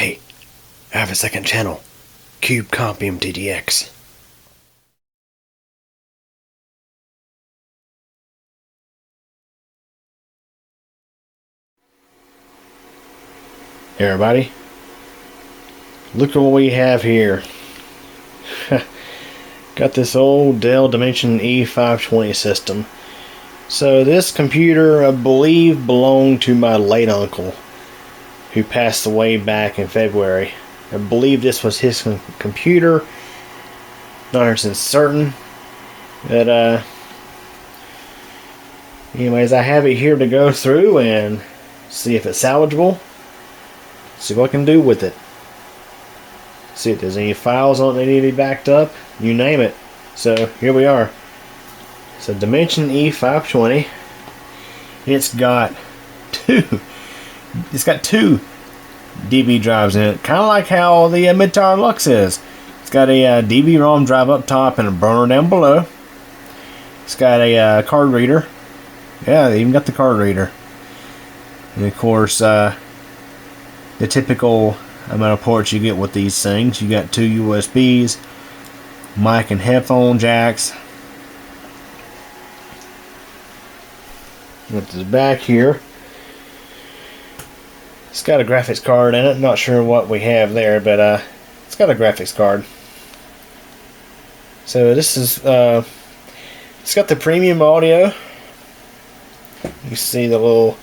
Hey, I have a second channel. Cube Comp MTDX. Hey everybody, look at what we have here. Got this old Dell Dimension E520 system. So this computer, I believe, belonged to my late uncle, who passed away back in February. I believe this was his computer. Not 100% certain. But anyways, I have it here to go through and see if it's salvageable. See what I can do with it. See if there's any files on it that need to be backed up. You name it. So here we are. It's a Dimension E520. It's got two DB drives in it, kind of like how the Mid-Tower Lux is. It's got a DB-ROM drive up top and a burner down below. It's got a card reader. Yeah, they even got the card reader. And of course, the typical amount of ports you get with these things. You got 2 USBs, mic and headphone jacks. With the back here, it's got a graphics card in it. Not sure what we have there, but it's got a graphics card. So this is it's got the premium audio. You see the little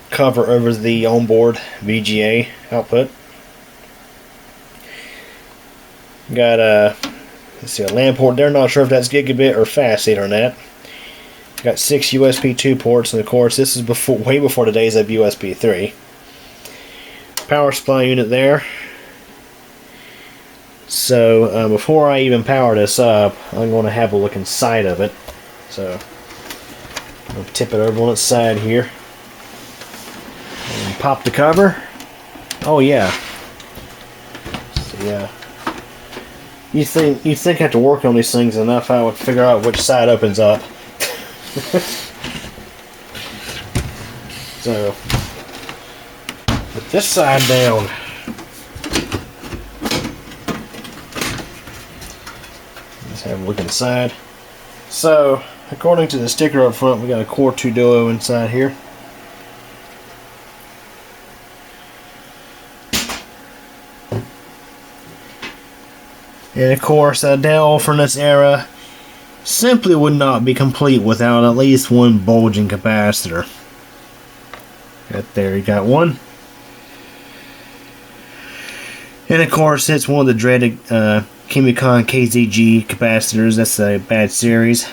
cover over the onboard VGA output. Got let's see, a LAN port there. Not sure if that's gigabit or fast Ethernet. Got 6 USB 2 ports, and of course this is way before the days of USB 3. Power supply unit there. So before I even power this up, I'm going to have a look inside of it. So I'm going to tip it over on its side here. And pop the cover. Oh yeah. So yeah. You think after working on these things enough, I would figure out which side opens up. So, put this side down. Let's have a look inside. So, according to the sticker up front, we got a Core 2 Duo inside here. And of course, a Dell from this era simply would not be complete without at least one bulging capacitor. Right there, you got one. And of course, it's one of the dreaded Chemicon KZG capacitors. That's a bad series.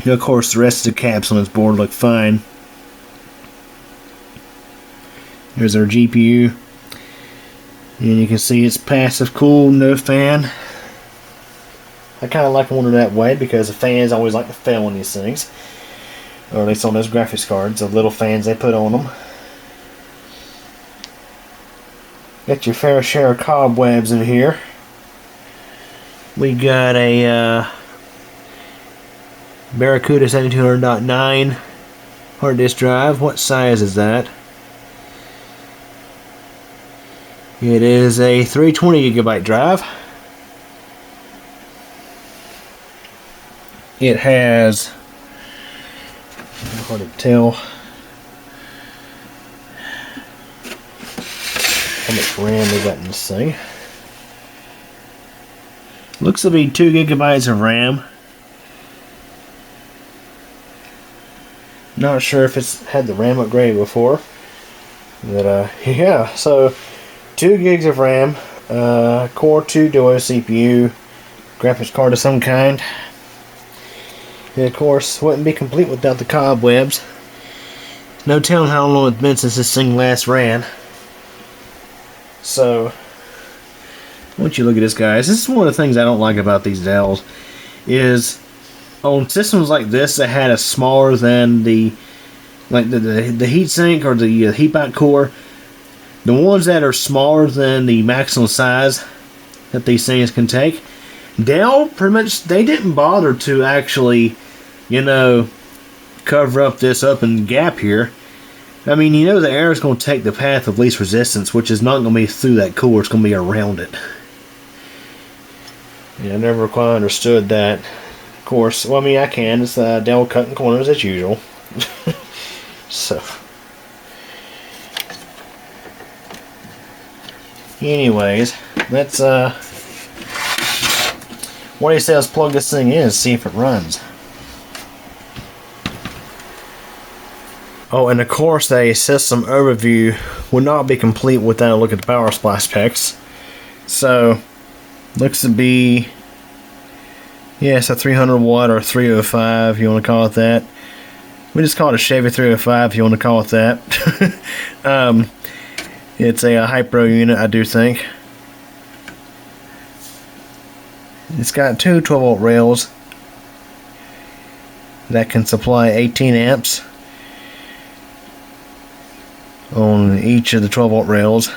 And of course, the rest of the caps on this board look fine. There's our GPU. And you can see it's passive cool, no fan. I kind of like one that way because the fans always like to fail on these things. Or at least on those graphics cards, the little fans they put on them. Got your fair share of cobwebs in here. We got a Barracuda 7200.9 hard disk drive. What size is that? It is a 320 gigabyte drive. It has, hard to tell how much RAM they got in this thing. Looks to be 2 gigabytes of RAM. Not sure if it's had the RAM upgrade before. But yeah, so 2 gigs of RAM, Core 2 Duo CPU, graphics card of some kind. And of course, wouldn't be complete without the cobwebs. No telling how long it's been since this thing last ran. So, once you look at this, guys, this is one of the things I don't like about these Dells. Is on systems like this that had a smaller than the heatsink or the heat back core, the ones that are smaller than the maximum size that these things can take, Dell pretty much, they didn't bother to actually, you know, cover up this open gap here. I mean, you know the air is going to take the path of least resistance, which is not going to be through that cooler, it's going to be around it. Yeah, I never quite understood that. Of course, well, I mean, I can. It's Dell cutting corners as usual. So, anyways, let's, what do you say, let's plug this thing in and see if it runs. Oh, and of course, a system overview would not be complete without a look at the power supply specs. So, looks to be, yeah, it's a 300 watt or 305, if you want to call it that. We just call it a Chevy 305, if you want to call it that. It's a Hypro unit, I do think. It's got two 12 volt rails that can supply 18 amps on each of the 12 volt rails.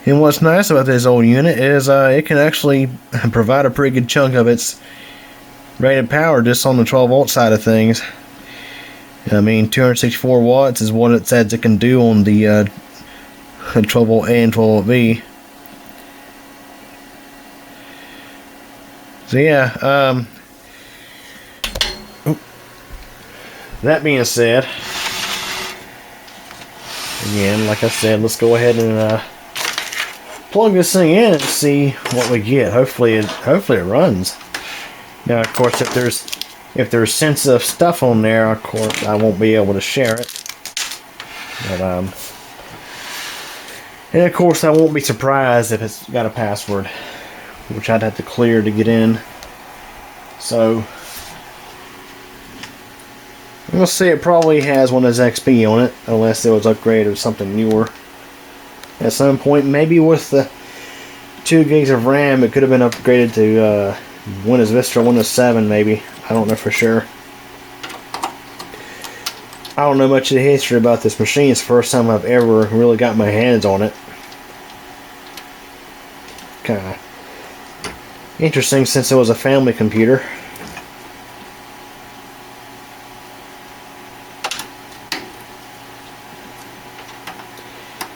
And what's nice about this old unit is it can actually provide a pretty good chunk of its rated power just on the 12 volt side of things. I mean, 264 watts is what it says it can do on the 12 volt A and 12 volt B. So yeah, that being said, again, like I said, let's go ahead and plug this thing in and see what we get. Hopefully it runs. Now, of course, if there's sensitive stuff on there, of course, I won't be able to share it. But and of course, I won't be surprised if it's got a password, which I'd have to clear to get in. So we'll see. It probably has Windows XP on it, unless it was upgraded to something newer at some point. Maybe with the 2 gigs of RAM, it could have been upgraded to Windows Vista or Windows 7, maybe. I don't know for sure. I don't know much of the history about this machine. It's the first time I've ever really got my hands on it. Kinda interesting, since it was a family computer.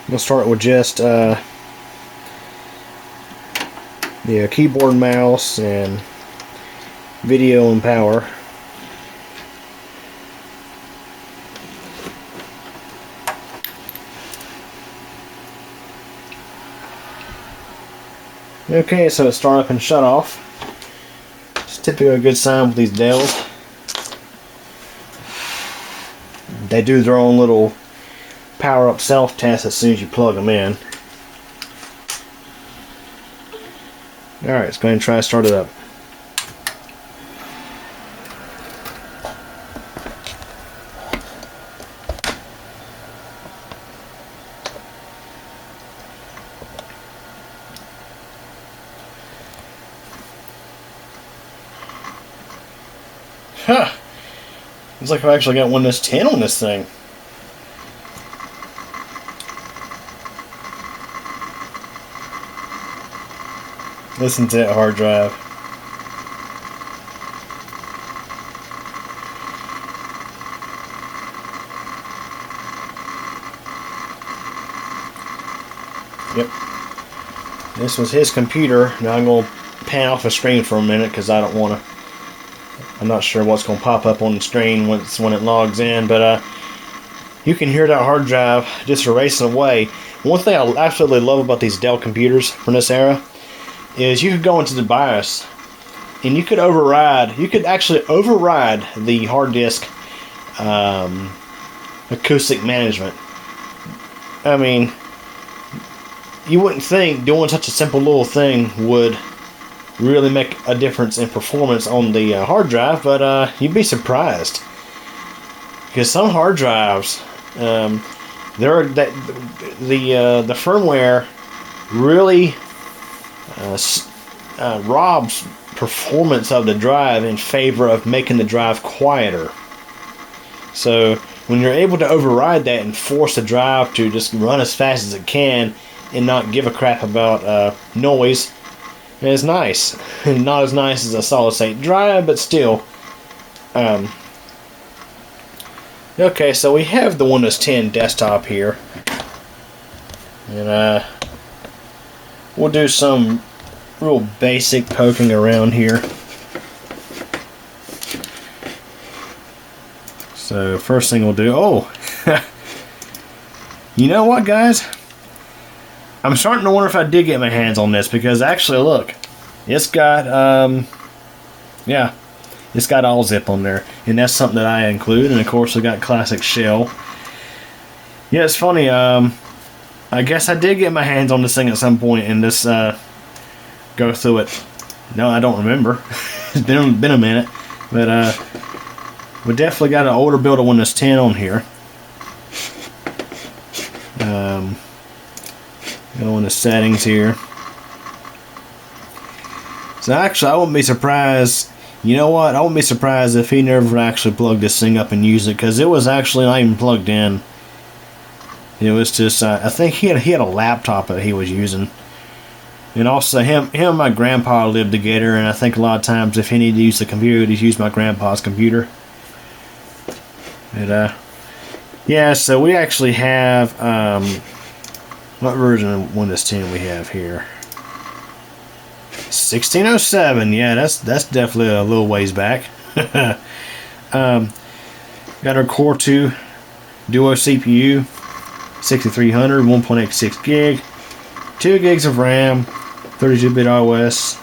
We'll start with just the keyboard, mouse, and video and power. Okay, so it's start up and shut off. It's typically a good sign with these Dells. They do their own little power up self test as soon as you plug them in. Alright, let's go ahead and try to start it up. Huh. Looks like I've actually got Windows 10 on this thing. Listen to that hard drive. Yep. This was his computer. Now I'm going to pan off the screen for a minute because I don't want to. I'm not sure what's going to pop up on the screen when it logs in, but you can hear that hard drive just erasing away. One thing I absolutely love about these Dell computers from this era is you could go into the BIOS and you could actually override the hard disk acoustic management. I mean, you wouldn't think doing such a simple little thing would really make a difference in performance on the hard drive, but you'd be surprised, because some hard drives, the firmware really robs performance of the drive in favor of making the drive quieter. So when you're able to override that and force the drive to just run as fast as it can and not give a crap about noise, it's nice. Not as nice as a solid state drive, but still. Okay, so we have the Windows 10 desktop here. And we'll do some real basic poking around here. So first thing we'll do, oh, you know what, guys? I'm starting to wonder if I did get my hands on this, because actually, look, it's got, yeah, it's got all zip on there, and that's something that I include. And of course, we got classic shell. Yeah, it's funny. I guess I did get my hands on this thing at some point and just go through it. No, I don't remember. It's been a minute, but we definitely got an older build of Windows 10 on here. Go into settings here. So actually, I wouldn't be surprised. You know what? I wouldn't be surprised if he never actually plugged this thing up and used it, because it was actually not even plugged in. It was just, I think he had a laptop that he was using. And also, him and my grandpa lived together, and I think a lot of times if he needed to use the computer, he'd use my grandpa's computer. But, yeah, so we actually have, what version of Windows 10 we have here? 1607, yeah, that's definitely a little ways back. Got our Core 2 Duo CPU, 6300, 1.86 gig, 2 gigs of RAM, 32-bit OS.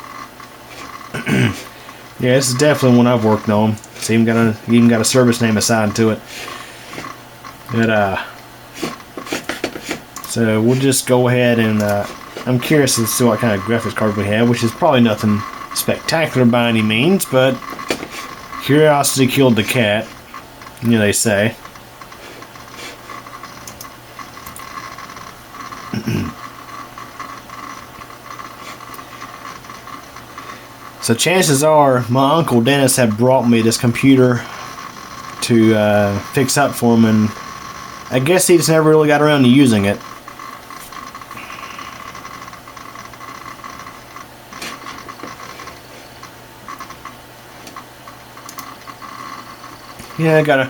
Yeah, this is definitely one I've worked on. It's even got a service name assigned to it. But so we'll just go ahead and I'm curious to see what kind of graphics card we have, which is probably nothing spectacular by any means, but curiosity killed the cat, you know, they say. So chances are my Uncle Dennis had brought me this computer to fix up for him, and I guess he just never really got around to using it. Yeah, I got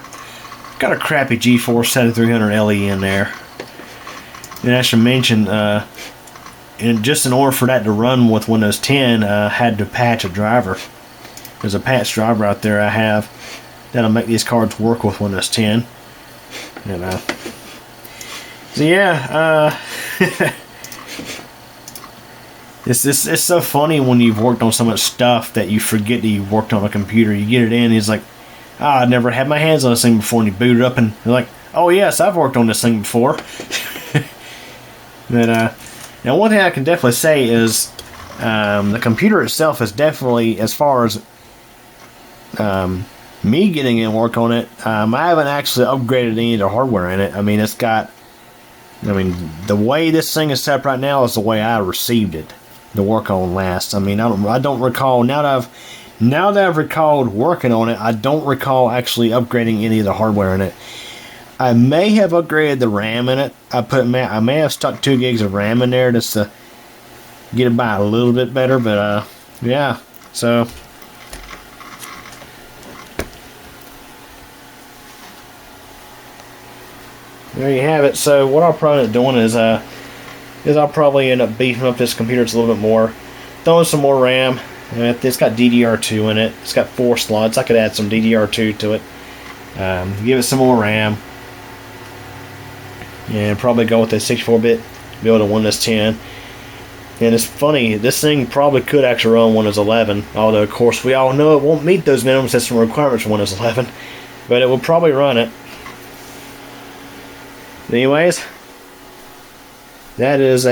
a crappy GeForce 7300 LE in there. And I should mention, and just in order for that to run with Windows 10, I had to patch a driver. There's a patch driver out there I have that'll make these cards work with Windows 10. And so yeah, it's so funny when you've worked on so much stuff that you forget that you've worked on a computer. You get it in, and it's like, I never had my hands on this thing before, and you boot it up, and you're like, oh yes, I've worked on this thing before. But now one thing I can definitely say is the computer itself is definitely, as far as me getting in work on it, I haven't actually upgraded any of the hardware in it. I mean, it's got, the way this thing is set up right now is the way I received it to work on last. I mean, I don't recall, now that I've recalled working on it, I don't recall actually upgrading any of the hardware in it. I may have upgraded the RAM in it. I may have stuck 2 gigs of RAM in there just to get it by a little bit better, but yeah, so there you have it. So what I'll probably end up doing is I'll probably end up beefing up this computer just a little bit more, throwing some more RAM. It's got DDR2 in it. It's got 4 slots. I could add some DDR2 to it. Give it some more RAM. And probably go with a 64-bit build of Windows 10. And it's funny, this thing probably could actually run Windows 11. Although, of course, we all know it won't meet those minimum system requirements for Windows 11. But it will probably run it. Anyways, that is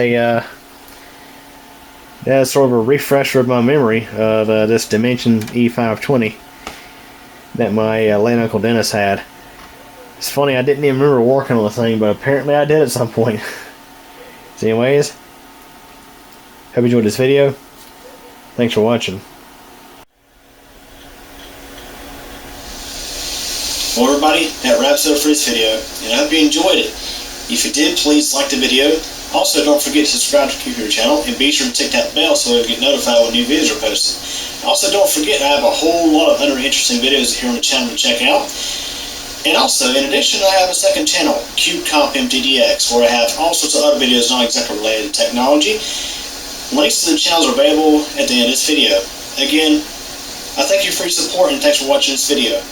sort of a refresher of my memory of this Dimension E520 that my late Uncle Dennis had. It's funny, I didn't even remember working on the thing, but apparently I did at some point. So anyways, hope you enjoyed this video. Thanks for watching. Well everybody, that wraps it up for this video, and I hope you enjoyed it. If you did, please like the video. Also, don't forget to subscribe to Computer Channel, and be sure to tick that bell so you'll get notified when new videos are posted. Also, don't forget, I have a whole lot of other interesting videos here on the channel to check out. And also, in addition, I have a second channel, CubeComp MTDX, where I have all sorts of other videos not exactly related to technology. Links to the channels are available at the end of this video. Again, I thank you for your support and thanks for watching this video.